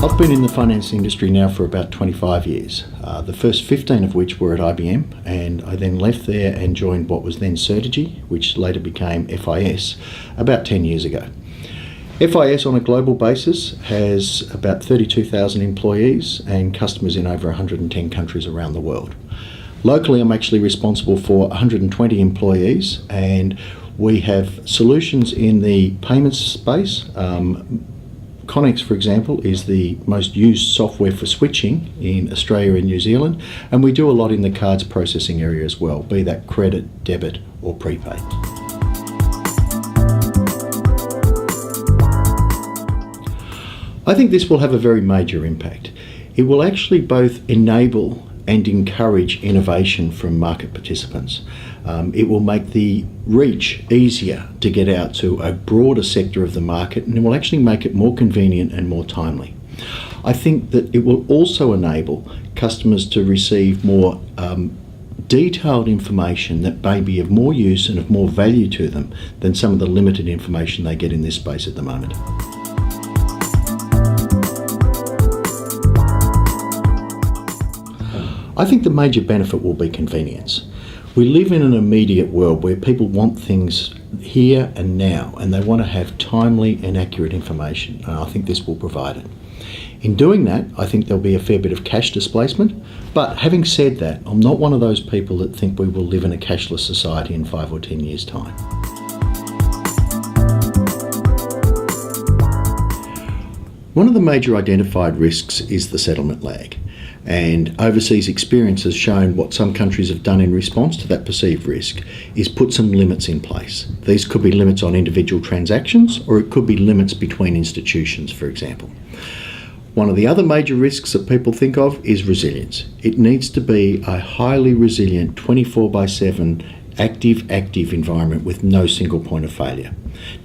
I've been in the finance industry now for about 25 years, the first 15 of which were at IBM, and I then left there and joined what was then Certegy, which later became FIS, about 10 years ago. FIS on a global basis has about 32,000 employees and customers in over 110 countries around the world. Locally, I'm actually responsible for 120 employees, and we have solutions in the payments space. Connex, for example, is the most used software for switching in Australia and New Zealand, and we do a lot in the cards processing area as well, be that credit, debit or prepaid. I think this will have a very major impact. It will actually both enable and encourage innovation from market participants. It will make the reach easier to get out to a broader sector of the market, and it will actually make it more convenient and more timely. I think that it will also enable customers to receive more detailed information that may be of more use and of more value to them than some of the limited information they get in this space at the moment. I think the major benefit will be convenience. We live in an immediate world where people want things here and now, and they want to have timely and accurate information, and I think this will provide it. In doing that, I think there'll be a fair bit of cash displacement, but having said that, I'm not one of those people that think we will live in a cashless society in 5 or 10 years' time. One of the major identified risks is the settlement lag. And overseas experience has shown what some countries have done in response to that perceived risk is put some limits in place. These could be limits on individual transactions, or it could be limits between institutions, for example. One of the other major risks that people think of is resilience. It needs to be a highly resilient 24/7 active environment with no single point of failure.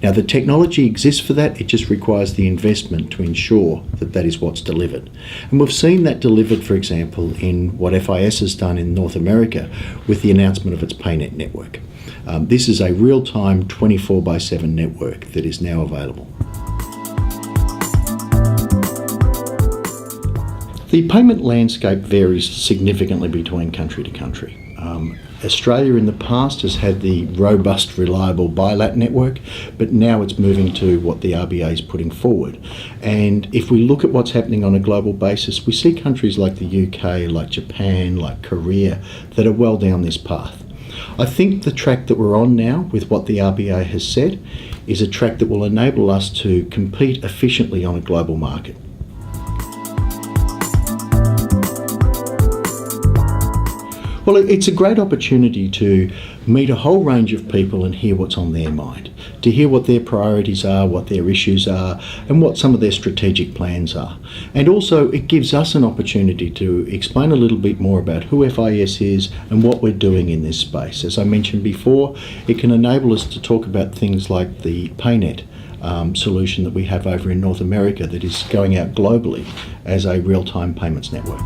Now, the technology exists for that, it just requires the investment to ensure that that is what's delivered. And we've seen that delivered, for example, in what FIS has done in North America with the announcement of its PayNet network. This is a real-time 24/7 network that is now available. The payment landscape varies significantly between country to country. Australia in the past has had the robust, reliable bilat network, but now it's moving to what the RBA is putting forward. And if we look at what's happening on a global basis, we see countries like the UK, like Japan, like Korea, that are well down this path. I think the track that we're on now with what the RBA has said is a track that will enable us to compete efficiently on a global market. Well, it's a great opportunity to meet a whole range of people and hear what's on their mind, to hear what their priorities are, what their issues are, and what some of their strategic plans are. And also it gives us an opportunity to explain a little bit more about who FIS is and what we're doing in this space. As I mentioned before, it can enable us to talk about things like the PayNet solution that we have over in North America that is going out globally as a real-time payments network.